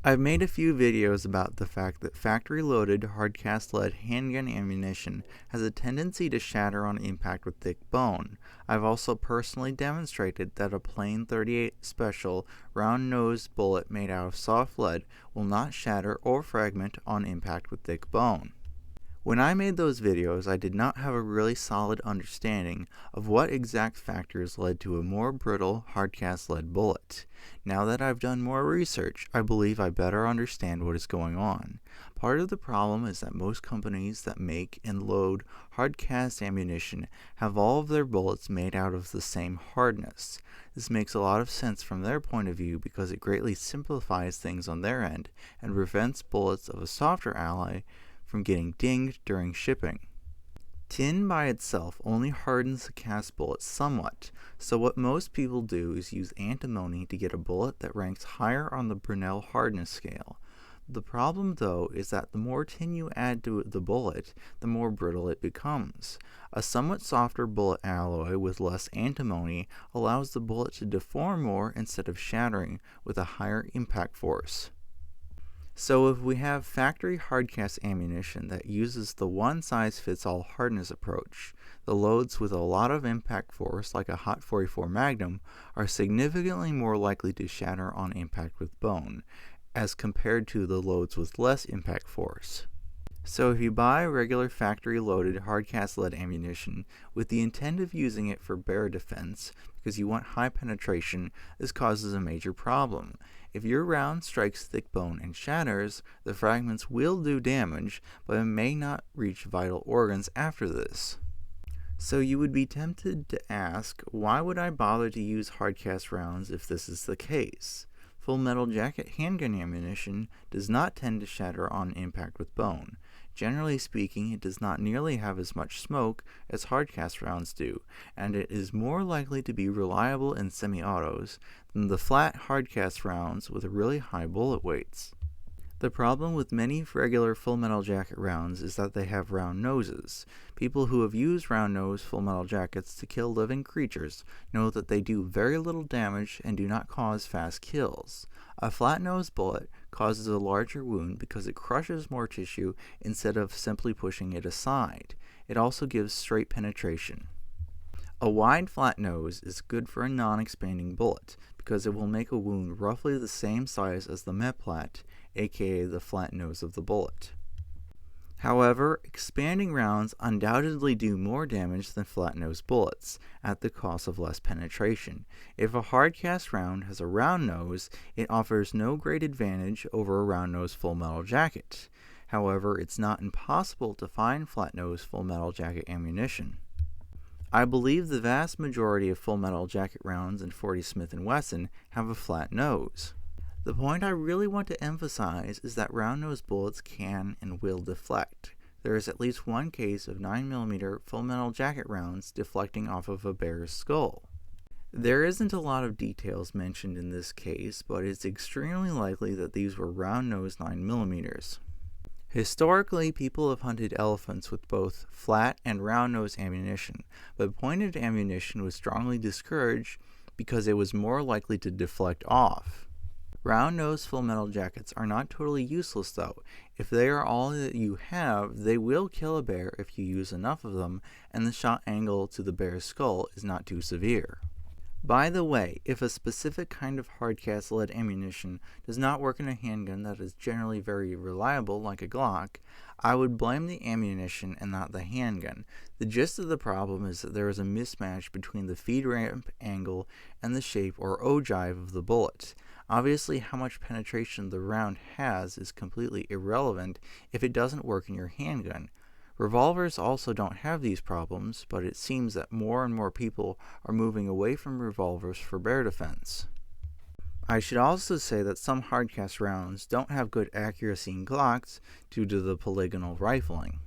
I've made a few videos about the fact that factory-loaded hardcast-lead handgun ammunition has a tendency to shatter on impact with thick bone. I've also personally demonstrated that a plain .38 special round-nosed bullet made out of soft lead will not shatter or fragment on impact with thick bone. When I made those videos, I did not have a really solid understanding of what exact factors led to a more brittle hardcast lead bullet. Now that I've done more research, I believe I better understand what is going on. Part of the problem is that most companies that make and load hardcast ammunition have all of their bullets made out of the same hardness. This makes a lot of sense from their point of view because it greatly simplifies things on their end and prevents bullets of a softer alloy from getting dinged during shipping. Tin by itself only hardens the cast bullet somewhat, so what most people do is use antimony to get a bullet that ranks higher on the Brunel hardness scale. The problem though is that the more tin you add to the bullet, the more brittle it becomes. A somewhat softer bullet alloy with less antimony allows the bullet to deform more instead of shattering with a higher impact force. So if we have factory hardcast ammunition that uses the one-size-fits-all hardness approach, the loads with a lot of impact force, like a Hot 44 Magnum, are significantly more likely to shatter on impact with bone, as compared to the loads with less impact force. So if you buy regular factory-loaded hardcast lead ammunition with the intent of using it for bear defense because you want high penetration, this causes a major problem. If your round strikes thick bone and shatters, the fragments will do damage, but it may not reach vital organs after this. So you would be tempted to ask, why would I bother to use hardcast rounds if this is the case? Full metal jacket handgun ammunition does not tend to shatter on impact with bone. Generally speaking, it does not nearly have as much smoke as hardcast rounds do, and it is more likely to be reliable in semi-autos than the flat hardcast rounds with really high bullet weights. The problem with many regular full metal jacket rounds is that they have round noses. People who have used round nose full metal jackets to kill living creatures know that they do very little damage and do not cause fast kills. A flat nose bullet causes a larger wound because it crushes more tissue instead of simply pushing it aside. It also gives straight penetration. A wide flat nose is good for a non-expanding bullet because it will make a wound roughly the same size as the meplat, aka the flat nose of the bullet. However, expanding rounds undoubtedly do more damage than flat-nosed bullets, at the cost of less penetration. If a hardcast round has a round nose, it offers no great advantage over a round-nosed full metal jacket. However, it's not impossible to find flat-nosed full metal jacket ammunition. I believe the vast majority of full metal jacket rounds in .40 Smith & Wesson have a flat nose. The point I really want to emphasize is that round-nosed bullets can and will deflect. There is at least one case of 9mm full metal jacket rounds deflecting off of a bear's skull. There isn't a lot of details mentioned in this case, but it's extremely likely that these were round-nosed 9mm. Historically, people have hunted elephants with both flat and round-nosed ammunition, but pointed ammunition was strongly discouraged because it was more likely to deflect off. Round-nosed full metal jackets are not totally useless though. If they are all that you have, they will kill a bear if you use enough of them and the shot angle to the bear's skull is not too severe. By the way, if a specific kind of hardcast lead ammunition does not work in a handgun that is generally very reliable, like a Glock, I would blame the ammunition and not the handgun. The gist of the problem is that there is a mismatch between the feed ramp angle and the shape or ogive of the bullet. Obviously, how much penetration the round has is completely irrelevant if it doesn't work in your handgun. Revolvers also don't have these problems, but it seems that more and more people are moving away from revolvers for bear defense. I should also say that some hardcast rounds don't have good accuracy in Glocks due to the polygonal rifling.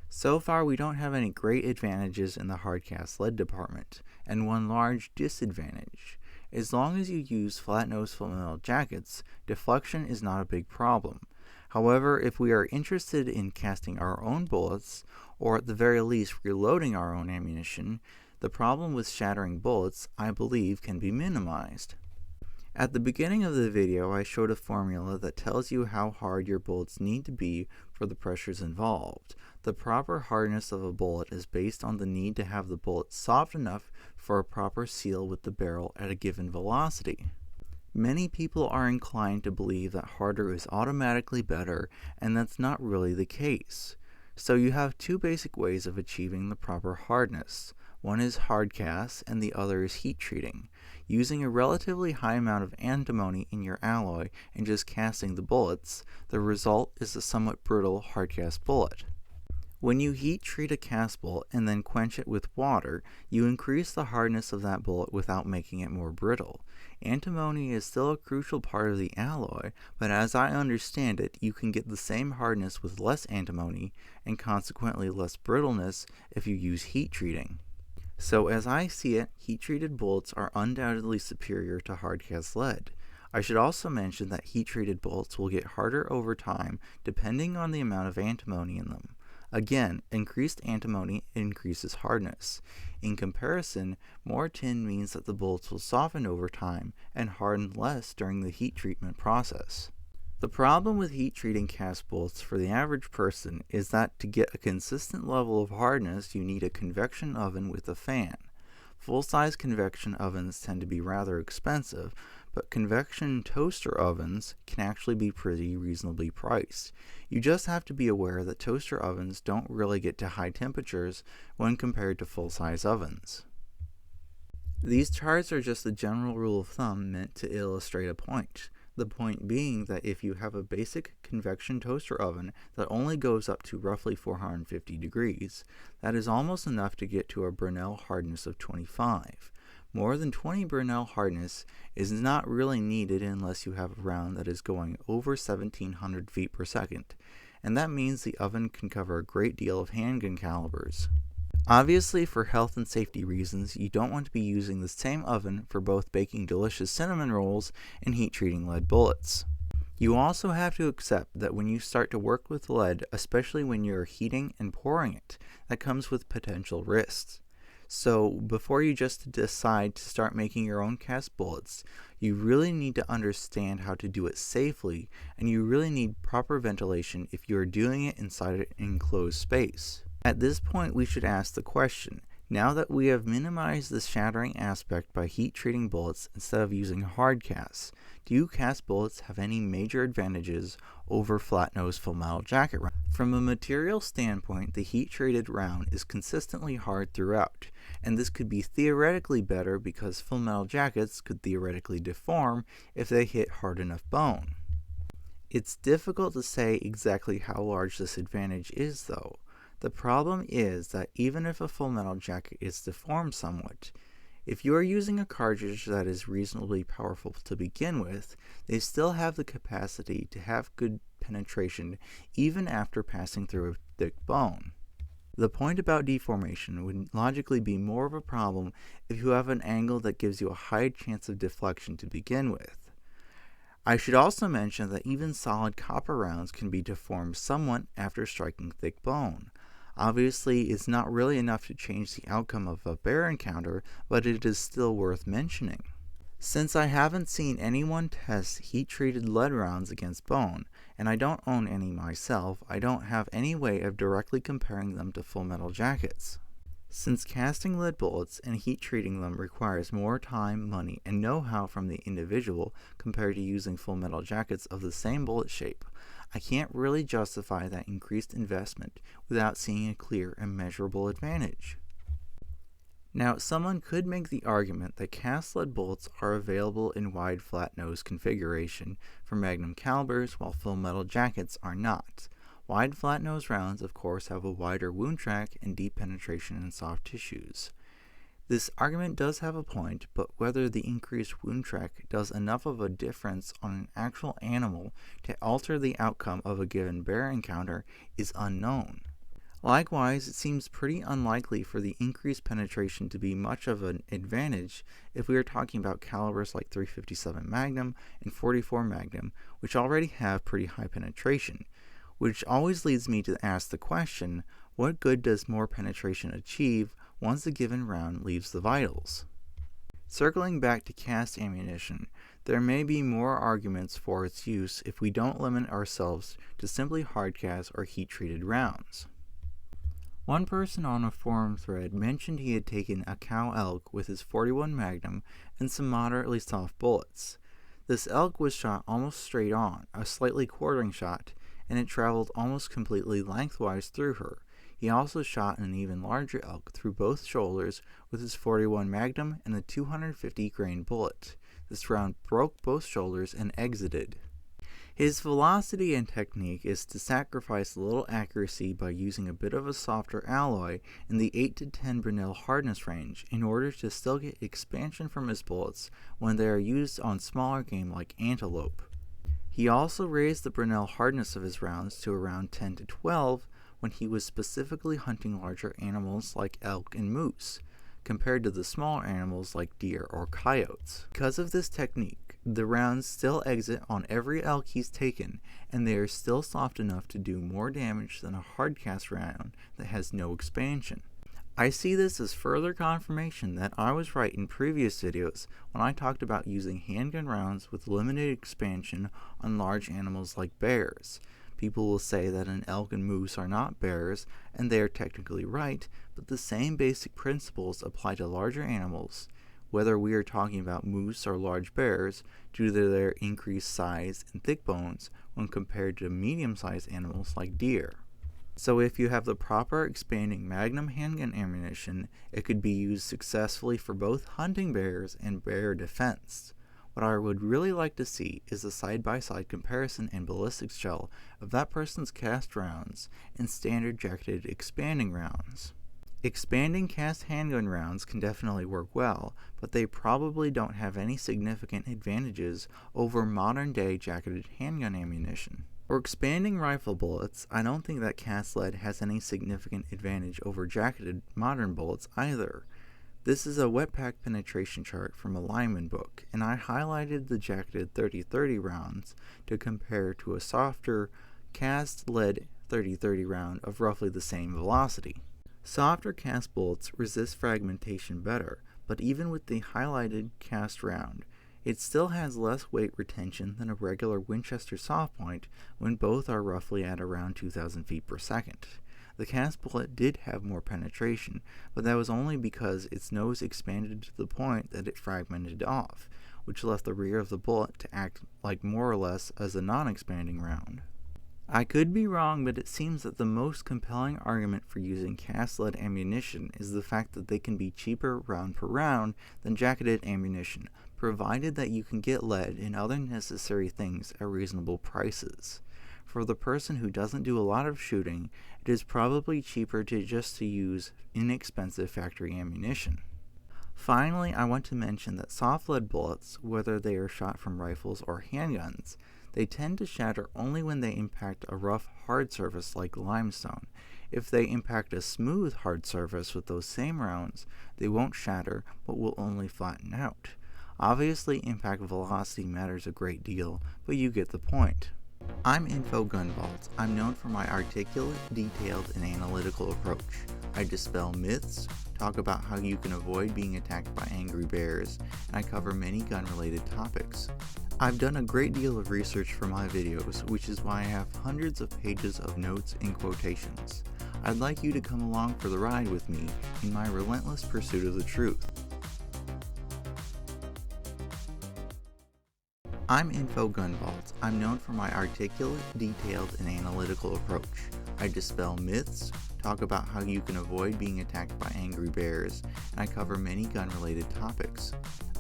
So far, we don't have any great advantages in the hardcast lead department, and one large disadvantage. As long as you use flat-nosed full metal jackets, deflection is not a big problem. However, if we are interested in casting our own bullets, or at the very least reloading our own ammunition, the problem with shattering bullets, I believe, can be minimized. At the beginning of the video, I showed a formula that tells you how hard your bullets need to be for the pressures involved. The proper hardness of a bullet is based on the need to have the bullet soft enough for a proper seal with the barrel at a given velocity. Many people are inclined to believe that harder is automatically better, and that's not really the case. So you have two basic ways of achieving the proper hardness. One is hardcast and the other is heat treating. Using a relatively high amount of antimony in your alloy and just casting the bullets, the result is a somewhat brittle hardcast bullet. When you heat treat a cast bullet and then quench it with water, you increase the hardness of that bullet without making it more brittle. Antimony is still a crucial part of the alloy, but as I understand it, you can get the same hardness with less antimony and consequently less brittleness if you use heat treating. So as I see it, heat-treated bullets are undoubtedly superior to hardcast lead. I should also mention that heat-treated bullets will get harder over time depending on the amount of antimony in them. Again, increased antimony increases hardness. In comparison, more tin means that the bullets will soften over time and harden less during the heat treatment process. The problem with heat treating cast bullets for the average person is that to get a consistent level of hardness you need a convection oven with a fan. Full-size convection ovens tend to be rather expensive, but convection toaster ovens can actually be pretty reasonably priced. You just have to be aware that toaster ovens don't really get to high temperatures when compared to full-size ovens. These charts are just a general rule of thumb meant to illustrate a point. The point being that if you have a basic convection toaster oven that only goes up to roughly 450 degrees, that is almost enough to get to a Brinell hardness of 25. More than 20 Brinell hardness is not really needed unless you have a round that is going over 1700 feet per second, and that means the oven can cover a great deal of handgun calibers. Obviously, for health and safety reasons, you don't want to be using the same oven for both baking delicious cinnamon rolls and heat treating lead bullets. You also have to accept that when you start to work with lead, especially when you're heating and pouring it, that comes with potential risks. So before you just decide to start making your own cast bullets, you really need to understand how to do it safely, and you really need proper ventilation if you are doing it inside an enclosed space. At this point, we should ask the question, now that we have minimized the shattering aspect by heat treating bullets instead of using hard casts, do cast bullets have any major advantages over Flatnose full metal jacket rounds? From a material standpoint, the heat treated round is consistently hard throughout, and this could be theoretically better because full metal jackets could theoretically deform if they hit hard enough bone. It's difficult to say exactly how large this advantage is though. The problem is that even if a full metal jacket is deformed somewhat, if you are using a cartridge that is reasonably powerful to begin with, they still have the capacity to have good penetration even after passing through a thick bone. The point about deformation would logically be more of a problem if you have an angle that gives you a high chance of deflection to begin with. I should also mention that even solid copper rounds can be deformed somewhat after striking thick bone. Obviously, it's not really enough to change the outcome of a bear encounter, but it is still worth mentioning. Since I haven't seen anyone test heat-treated lead rounds against bone, and I don't own any myself, I don't have any way of directly comparing them to full metal jackets. Since casting lead bullets and heat treating them requires more time, money, and know-how from the individual compared to using full metal jackets of the same bullet shape, I can't really justify that increased investment without seeing a clear and measurable advantage. Now, someone could make the argument that cast lead bullets are available in wide flat nose configuration for magnum calibers while full metal jackets are not. Wide flat nose rounds, of course, have a wider wound track and deep penetration in soft tissues. This argument does have a point, but whether the increased wound track does enough of a difference on an actual animal to alter the outcome of a given bear encounter is unknown. Likewise, it seems pretty unlikely for the increased penetration to be much of an advantage if we are talking about calibers like .357 Magnum and .44 Magnum, which already have pretty high penetration, which always leads me to ask the question, what good does more penetration achieve once a given round leaves the vitals? Circling back to cast ammunition, there may be more arguments for its use if we don't limit ourselves to simply hardcast or heat-treated rounds. One person on a forum thread mentioned he had taken a cow elk with his .41 Magnum and some moderately soft bullets. This elk was shot almost straight on, a slightly quartering shot, and it traveled almost completely lengthwise through her. He also shot an even larger elk through both shoulders with his .41 Magnum and a 250 grain bullet. This round broke both shoulders and exited. His velocity and technique is to sacrifice a little accuracy by using a bit of a softer alloy in the 8 to 10 Brunel hardness range in order to still get expansion from his bullets when they are used on smaller game like antelope. He also raised the Brunel hardness of his rounds to around 10 to 12 when he was specifically hunting larger animals like elk and moose, compared to the smaller animals like deer or coyotes. Because of this technique, the rounds still exit on every elk he's taken, and they are still soft enough to do more damage than a hardcast round that has no expansion. I see this as further confirmation that I was right in previous videos when I talked about using handgun rounds with limited expansion on large animals like bears. People will say that an elk and moose are not bears, and they are technically right, but the same basic principles apply to larger animals, whether we are talking about moose or large bears, due to their increased size and thick bones when compared to medium-sized animals like deer. So if you have the proper expanding Magnum handgun ammunition, it could be used successfully for both hunting bears and bear defense. What I would really like to see is a side-by-side comparison and ballistics shell of that person's cast rounds and standard jacketed expanding rounds. Expanding cast handgun rounds can definitely work well, but they probably don't have any significant advantages over modern-day jacketed handgun ammunition. For expanding rifle bullets, I don't think that cast lead has any significant advantage over jacketed modern bullets either. This is a wet pack penetration chart from a lineman book, and I highlighted the jacketed 30-30 rounds to compare to a softer cast lead 30-30 round of roughly the same velocity. Softer cast bullets resist fragmentation better, but even with the highlighted cast round, it still has less weight retention than a regular Winchester soft point when both are roughly at around 2,000 feet per second. The cast bullet did have more penetration, but that was only because its nose expanded to the point that it fragmented off, which left the rear of the bullet to act like more or less as a non-expanding round. I could be wrong, but it seems that the most compelling argument for using cast lead ammunition is the fact that they can be cheaper round per round than jacketed ammunition, provided that you can get lead and other necessary things at reasonable prices. For the person who doesn't do a lot of shooting, it is probably cheaper to use inexpensive factory ammunition. Finally, I want to mention that soft lead bullets, whether they are shot from rifles or handguns, they tend to shatter only when they impact a rough, hard surface like limestone. If they impact a smooth, hard surface with those same rounds, they won't shatter, but will only flatten out. Obviously, impact velocity matters a great deal, but you get the point. I'm Info Gunvault. I'm known for my articulate, detailed, and analytical approach. I dispel myths, talk about how you can avoid being attacked by angry bears, and I cover many gun-related topics. I've done a great deal of research for my videos, which is why I have hundreds of pages of notes and quotations. I'd like you to come along for the ride with me in my relentless pursuit of the truth. I'm Info Gunvault. I'm known for my articulate, detailed, and analytical approach. I dispel myths, talk about how you can avoid being attacked by angry bears, and I cover many gun-related topics.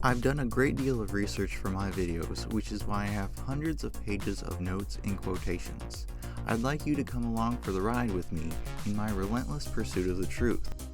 I've done a great deal of research for my videos, which is why I have hundreds of pages of notes and quotations. I'd like you to come along for the ride with me in my relentless pursuit of the truth.